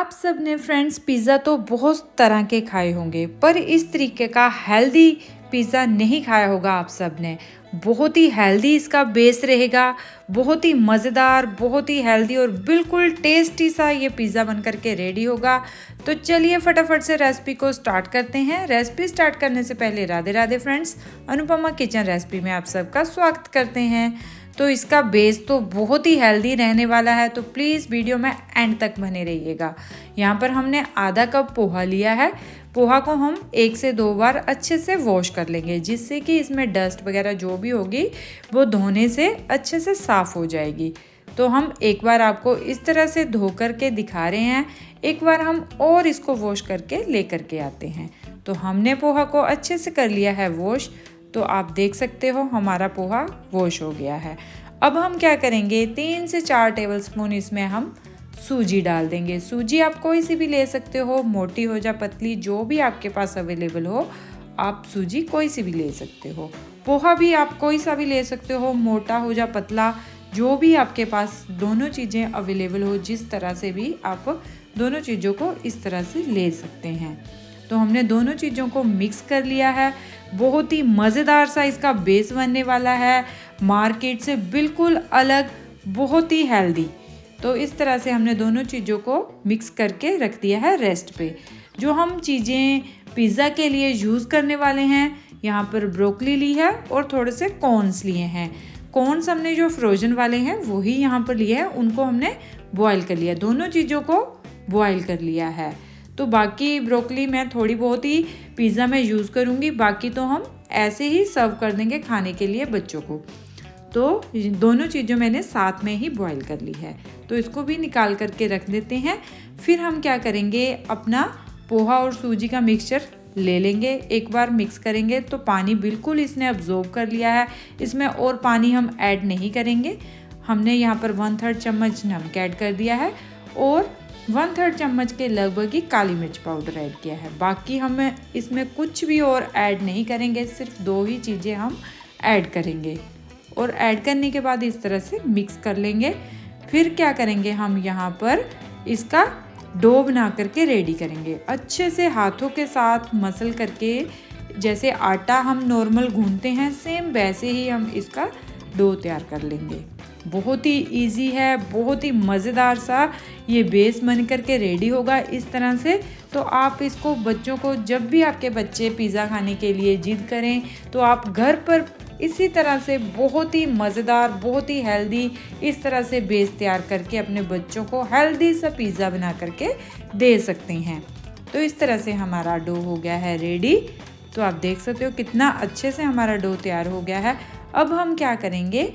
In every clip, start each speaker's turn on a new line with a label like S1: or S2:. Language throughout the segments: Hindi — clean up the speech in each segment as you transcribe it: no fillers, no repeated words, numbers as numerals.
S1: आप सब ने फ्रेंड्स पिज़्ज़ा तो बहुत तरह के खाए होंगे, पर इस तरीके का हेल्दी पिज़्ज़ा नहीं खाया होगा आप सब ने। बहुत ही हेल्दी इसका बेस रहेगा, बहुत ही मज़ेदार, बहुत ही हेल्दी और बिल्कुल टेस्टी सा ये पिज़्ज़ा बन कर के रेडी होगा। तो चलिए फटाफट से रेसिपी को स्टार्ट करते हैं। रेसिपी स्टार्ट करने से पहले Radhe Radhe friends, Anupama kitchen recipe में आप सबका स्वागत करते हैं। तो इसका बेस तो बहुत ही हेल्दी रहने वाला है, तो प्लीज़ वीडियो में एंड तक बने रहिएगा। यहाँ पर हमने आधा कप पोहा लिया है। पोहा को हम 1 से 2 बार अच्छे से वॉश कर लेंगे, जिससे कि इसमें डस्ट वगैरह जो भी होगी वो धोने से अच्छे से साफ़ हो जाएगी। तो हम एक बार आपको इस तरह से धो करके दिखा रहे हैं, एक बार हम और इसको वॉश करके ले करके आते हैं। तो हमने पोहा को अच्छे से कर लिया है वॉश, तो आप देख सकते हो हमारा पोहा वॉश हो गया है। अब हम क्या करेंगे, 3 से 4 टेबलस्पून इसमें हम सूजी डाल देंगे। सूजी आप कोई सी भी ले सकते हो, मोटी हो या पतली, जो भी आपके पास अवेलेबल हो आप सूजी कोई सी भी ले सकते हो। पोहा भी आप कोई सा भी ले सकते हो, मोटा हो या पतला, जो भी आपके पास दोनों चीज़ें अवेलेबल हो, जिस तरह से भी आप दोनों चीज़ों को इस तरह से ले सकते हैं। तो हमने दोनों चीज़ों को मिक्स कर लिया है। बहुत ही मज़ेदार सा इसका बेस बनने वाला है, मार्केट से बिल्कुल अलग, बहुत ही हेल्दी। तो इस तरह से हमने दोनों चीज़ों को मिक्स करके रख दिया है रेस्ट पे। जो हम चीज़ें पिज़्ज़ा के लिए यूज़ करने वाले हैं, यहाँ पर ब्रोकली ली है और थोड़े से कॉर्न्स लिए हैं। कॉर्न्स हमने जो फ्रोजन वाले हैं वही यहाँ पर लिए हैं, उनको हमने बॉयल कर लिया, दोनों चीज़ों को बॉयल कर लिया है। तो बाकी ब्रोकली मैं थोड़ी बहुत ही पिज़्ज़ा में यूज़ करूँगी, बाकी तो हम ऐसे ही सर्व कर देंगे खाने के लिए बच्चों को। तो दोनों चीज़ों मैंने साथ में ही बॉईल कर ली है, तो इसको भी निकाल करके रख देते हैं। फिर हम क्या करेंगे, अपना पोहा और सूजी का मिक्सचर ले लेंगे, एक बार मिक्स करेंगे तो पानी बिल्कुल इसने अब्जॉर्ब कर लिया है। इसमें और पानी हम ऐड नहीं करेंगे। हमने यहाँ पर 1/3 चम्मच नमक ऐड कर दिया है और 1/3 चम्मच के लगभग ही काली मिर्च पाउडर ऐड किया है। बाकी हम इसमें कुछ भी और ऐड नहीं करेंगे, सिर्फ 2 ही चीज़ें हम ऐड करेंगे। और ऐड करने के बाद इस तरह से मिक्स कर लेंगे। फिर क्या करेंगे, हम यहाँ पर इसका डो बना करके रेडी करेंगे। अच्छे से हाथों के साथ मसल करके, जैसे आटा हम नॉर्मल गूंथते हैं, सेम वैसे ही हम इसका डो तैयार कर लेंगे। बहुत ही इजी है, बहुत ही मज़ेदार सा ये बेस बन करके रेडी होगा इस तरह से। तो आप इसको बच्चों को, जब भी आपके बच्चे पिज़्ज़ा खाने के लिए जिद करें, तो आप घर पर इसी तरह से बहुत ही मज़ेदार, बहुत ही हेल्दी इस तरह से बेस तैयार करके अपने बच्चों को हेल्दी सा पिज़्ज़ा बना करके दे सकते हैं। तो इस तरह से हमारा डो हो गया है रेडी। तो आप देख सकते हो कितना अच्छे से हमारा डो तैयार हो गया है। अब हम क्या करेंगे,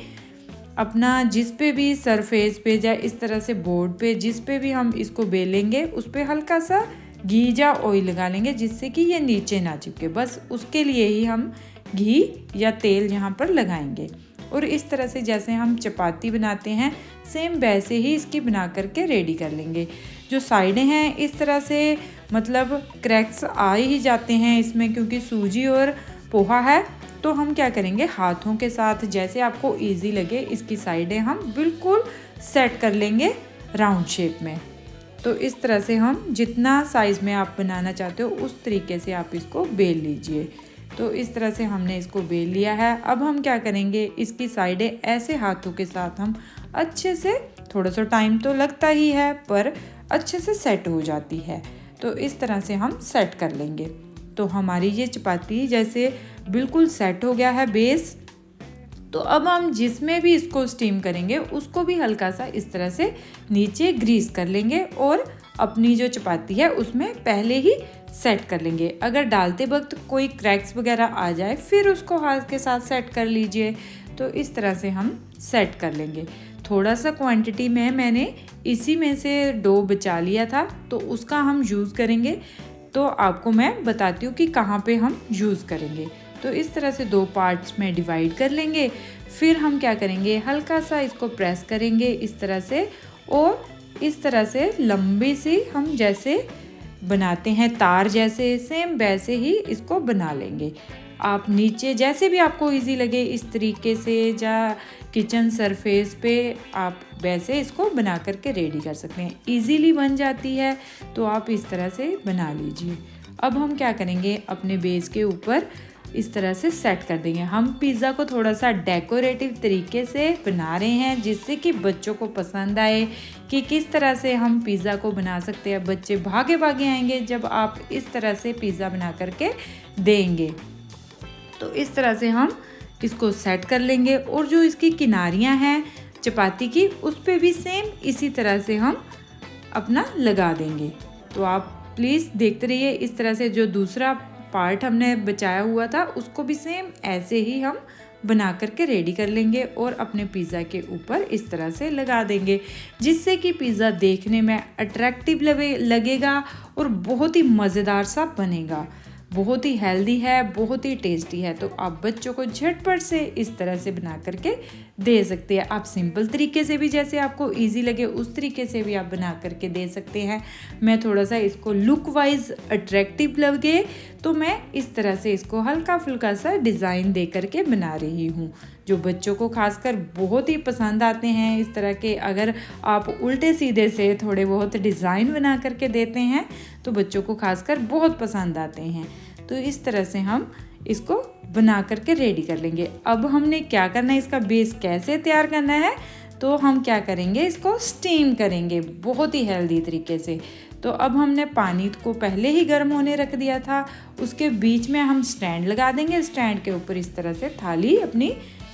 S1: अपना जिस पे भी सरफेस पे या इस तरह से बोर्ड पे जिस पे भी हम इसको बेलेंगे, उस पे हल्का सा घी या ऑयल लगा लेंगे, जिससे कि ये नीचे ना चिपके। बस उसके लिए ही हम घी या तेल यहाँ पर लगाएंगे। और इस तरह से जैसे हम चपाती बनाते हैं, सेम वैसे ही इसकी बना करके रेडी कर लेंगे। जो साइडें हैं इस तरह से मतलब क्रैक्स आ ही जाते हैं इसमें, क्योंकि सूजी और पोहा है। तो हम क्या करेंगे, हाथों के साथ जैसे आपको इजी लगे इसकी साइडें हम बिल्कुल सेट कर लेंगे राउंड शेप में। तो इस तरह से हम जितना साइज़ में आप बनाना चाहते हो उस तरीके से आप इसको बेल लीजिए। तो इस तरह से हमने इसको बेल लिया है। अब हम क्या करेंगे, इसकी साइडें ऐसे हाथों के साथ हम अच्छे से, थोड़ा सा टाइम तो लगता ही है पर अच्छे से सेट हो जाती है। तो इस तरह से हम सेट कर लेंगे। तो हमारी ये चपाती जैसे बिल्कुल सेट हो गया है बेस। तो अब हम जिसमें भी इसको स्टीम करेंगे उसको भी हल्का सा इस तरह से नीचे ग्रीस कर लेंगे और अपनी जो चपाती है उसमें पहले ही सेट कर लेंगे। अगर डालते वक्त कोई क्रैक्स वगैरह आ जाए फिर उसको हाथ के साथ सेट कर लीजिए। तो इस तरह से हम सेट कर लेंगे। थोड़ा सा क्वांटिटी में मैंने इसी में से डो बचा लिया था, तो उसका हम यूज़ करेंगे। तो आपको मैं बताती हूँ कि कहाँ पे हम यूज़ करेंगे। तो इस तरह से 2 पार्ट्स में डिवाइड कर लेंगे। फिर हम क्या करेंगे, हल्का सा इसको प्रेस करेंगे इस तरह से, और इस तरह से लंबी सी हम जैसे बनाते हैं तार जैसे, सेम वैसे ही इसको बना लेंगे। आप नीचे जैसे भी आपको इजी लगे इस तरीके से, या किचन सरफेस पे आप वैसे इसको बना करके रेडी कर सकते हैं। इजीली बन जाती है, तो आप इस तरह से बना लीजिए। अब हम क्या करेंगे, अपने बेस के ऊपर इस तरह से सेट कर देंगे। हम पिज़्ज़ा को थोड़ा सा डेकोरेटिव तरीके से बना रहे हैं, जिससे कि बच्चों को पसंद आए कि किस तरह से हम पिज़्ज़ा को बना सकते हैं। बच्चे भागे भागे आएंगे जब आप इस तरह से पिज़्ज़ा बना करके देंगे। तो इस तरह से हम इसको सेट कर लेंगे, और जो इसकी किनारियां हैं चपाती की, उस पे भी सेम इसी तरह से हम अपना लगा देंगे। तो आप प्लीज़ देखते रहिए। इस तरह से जो दूसरा पार्ट हमने बचाया हुआ था उसको भी सेम ऐसे ही हम बना करके रेडी कर लेंगे और अपने पिज़्ज़ा के ऊपर इस तरह से लगा देंगे, जिससे कि पिज़्ज़ा देखने में अट्रैक्टिव लगेगा और बहुत ही मज़ेदार सा बनेगा। बहुत ही हेल्दी है, बहुत ही टेस्टी है। तो आप बच्चों को झटपट से इस तरह से बना करके दे सकते हैं। आप सिंपल तरीके से भी, जैसे आपको इजी लगे उस तरीके से भी आप बना करके दे सकते हैं। मैं थोड़ा सा इसको लुक वाइज अट्रैक्टिव लगे तो मैं इस तरह से इसको हल्का फुल्का सा डिज़ाइन दे करके बना रही हूँ, जो बच्चों को खासकर बहुत ही पसंद आते हैं। इस तरह के अगर आप उल्टे सीधे से थोड़े बहुत डिज़ाइन बना करके देते हैं तो बच्चों को खासकर बहुत पसंद आते हैं। तो इस तरह से हम इसको बना करके रेडी कर लेंगे। अब हमने क्या करना है, इसका बेस कैसे तैयार करना है, तो हम क्या करेंगे, इसको स्टीम करेंगे बहुत ही हेल्दी तरीके से। तो अब हमने पानी को पहले ही गर्म होने रख दिया था, उसके बीच में हम स्टैंड लगा देंगे। स्टैंड के ऊपर इस तरह से थाली अपनी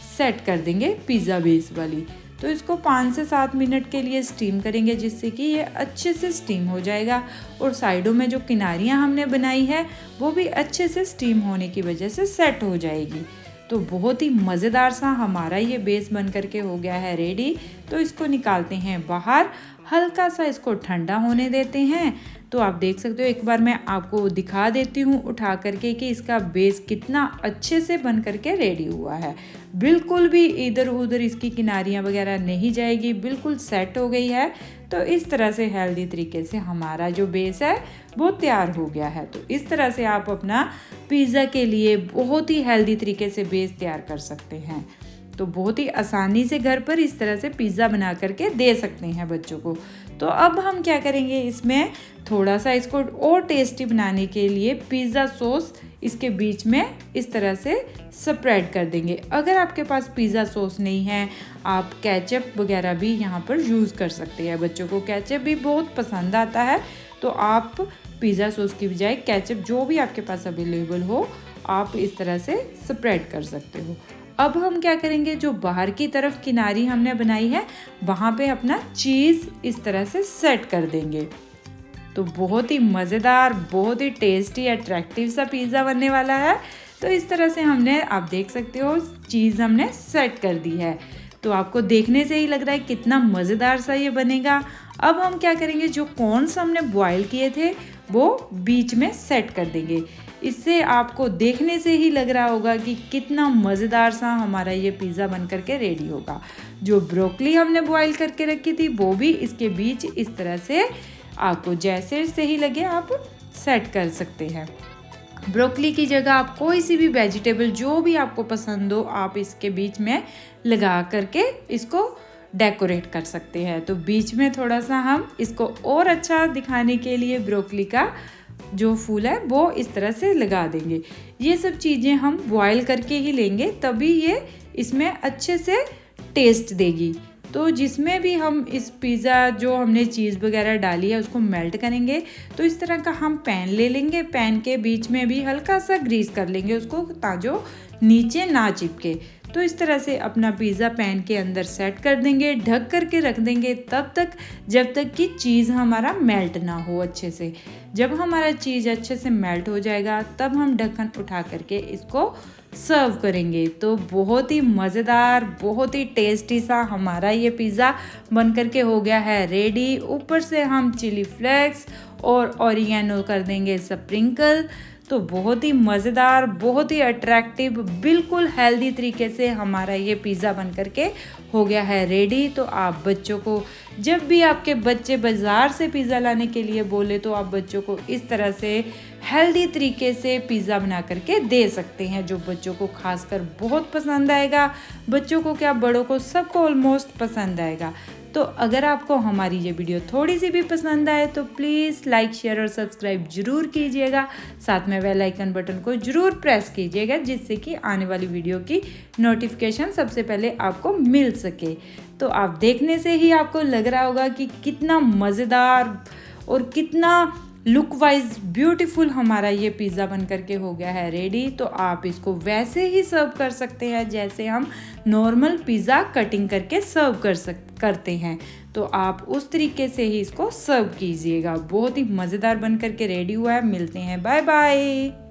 S1: सेट कर देंगे पिज़्ज़ा बेस वाली। तो इसको 5 से 7 मिनट के लिए स्टीम करेंगे, जिससे कि ये अच्छे से स्टीम हो जाएगा और साइडों में जो किनारियाँ हमने बनाई है वो भी अच्छे से स्टीम होने की वजह से सेट हो जाएगी। तो बहुत ही मज़ेदार सा हमारा ये बेस बन करके हो गया है रेडी। तो इसको निकालते हैं बाहर, हल्का सा इसको ठंडा होने देते हैं। तो आप देख सकते हो, एक बार मैं आपको दिखा देती हूँ उठा करके कि इसका बेस कितना अच्छे से बन करके रेडी हुआ है। बिल्कुल भी इधर उधर इसकी किनारियाँ वगैरह नहीं जाएगी, बिल्कुल सेट हो गई है। तो इस तरह से हेल्दी तरीके से हमारा जो बेस है वो तैयार हो गया है। तो इस तरह से आप अपना पिज़्ज़ा के लिए बहुत ही हेल्दी तरीके से बेस तैयार कर सकते हैं। तो बहुत ही आसानी से घर पर इस तरह से पिज़्ज़ा बना करके दे सकते हैं बच्चों को। तो अब हम क्या करेंगे, इसमें थोड़ा सा इसको और टेस्टी बनाने के लिए पिज़्ज़ा सॉस इसके बीच में इस तरह से स्प्रेड कर देंगे। अगर आपके पास पिज़्ज़ा सॉस नहीं है, आप केचप वगैरह भी यहाँ पर यूज़ कर सकते हैं। बच्चों को केचप भी बहुत पसंद आता है, तो आप पिज़्ज़ा सॉस की बजाय केचप जो भी आपके पास अवेलेबल हो, आप इस तरह से स्प्रेड कर सकते हो। अब हम क्या करेंगे, जो बाहर की तरफ किनारी हमने बनाई है वहाँ पे अपना चीज़ इस तरह से सेट कर देंगे। तो बहुत ही मज़ेदार, बहुत ही टेस्टी, अट्रैक्टिव सा पिज़्ज़ा बनने वाला है। तो इस तरह से हमने, आप देख सकते हो, चीज़ हमने सेट कर दी है। तो आपको देखने से ही लग रहा है कितना मज़ेदार सा ये बनेगा। अब हम क्या करेंगे, जो कॉर्न्स हमने बॉयल किए थे वो बीच में सेट कर देंगे। इससे आपको देखने से ही लग रहा होगा कि कितना मज़ेदार सा हमारा ये पिज़्ज़ा बन करके रेडी होगा। जो ब्रोकली हमने बॉयल करके रखी थी वो भी इसके बीच इस तरह से आपको जैसे सही लगे आप सेट कर सकते हैं। ब्रोकली की जगह आप कोई सी भी वेजिटेबल जो भी आपको पसंद हो, आप इसके बीच में लगा करके इसको डेकोरेट कर सकते हैं। तो बीच में थोड़ा सा हम इसको और अच्छा दिखाने के लिए ब्रोकली का जो फूल है वो इस तरह से लगा देंगे। ये सब चीज़ें हम बॉयल करके ही लेंगे, तभी ये इसमें अच्छे से टेस्ट देगी। तो जिसमें भी हम इस पिज़्ज़ा जो हमने चीज़ वगैरह डाली है उसको मेल्ट करेंगे। तो इस तरह का हम पैन ले लेंगे, पैन के बीच में भी हल्का सा ग्रीस कर लेंगे उसको, ताकि नीचे ना चिपके। तो इस तरह से अपना पिज़्ज़ा पैन के अंदर सेट कर देंगे, ढक करके रख देंगे तब तक जब तक कि चीज़ हमारा मेल्ट ना हो अच्छे से। जब हमारा चीज़ अच्छे से मेल्ट हो जाएगा तब हम ढक्कन उठा करके इसको सर्व करेंगे। तो बहुत ही मज़ेदार, बहुत ही टेस्टी सा हमारा ये पिज़्ज़ा बन करके हो गया है रेडी। ऊपर से हम चिली फ्लेक्स और ऑरिगेनो कर देंगे स्प्रिंकल। तो बहुत ही मज़ेदार, बहुत ही अट्रैक्टिव, बिल्कुल हेल्दी तरीके से हमारा ये पिज़्ज़ा बन करके हो गया है रेडी। तो आप बच्चों को, जब भी आपके बच्चे बाज़ार से पिज़्ज़ा लाने के लिए बोले, तो आप बच्चों को इस तरह से हेल्दी तरीके से पिज़्ज़ा बना करके दे सकते हैं, जो बच्चों को खासकर बहुत पसंद आएगा। बच्चों को क्या, बड़ों को, सबको ऑलमोस्ट पसंद आएगा। तो अगर आपको हमारी ये वीडियो थोड़ी सी भी पसंद आए तो प्लीज़ लाइक, शेयर और सब्सक्राइब ज़रूर कीजिएगा। साथ में बेल आइकन बटन को ज़रूर प्रेस कीजिएगा, जिससे कि आने वाली वीडियो की नोटिफिकेशन सबसे पहले आपको मिल सके। तो आप देखने से ही आपको लग रहा होगा कि कितना मज़ेदार और कितना लुक वाइज ब्यूटीफुल हमारा ये पिज़्ज़ा बन करके हो गया है रेडी। तो आप इसको वैसे ही सर्व कर सकते हैं जैसे हम नॉर्मल पिज़्ज़ा कटिंग करके सर्व करते हैं। तो आप उस तरीके से ही इसको सर्व कीजिएगा। बहुत ही मज़ेदार बन करके रेडी हुआ है। मिलते हैं, बाय बाय।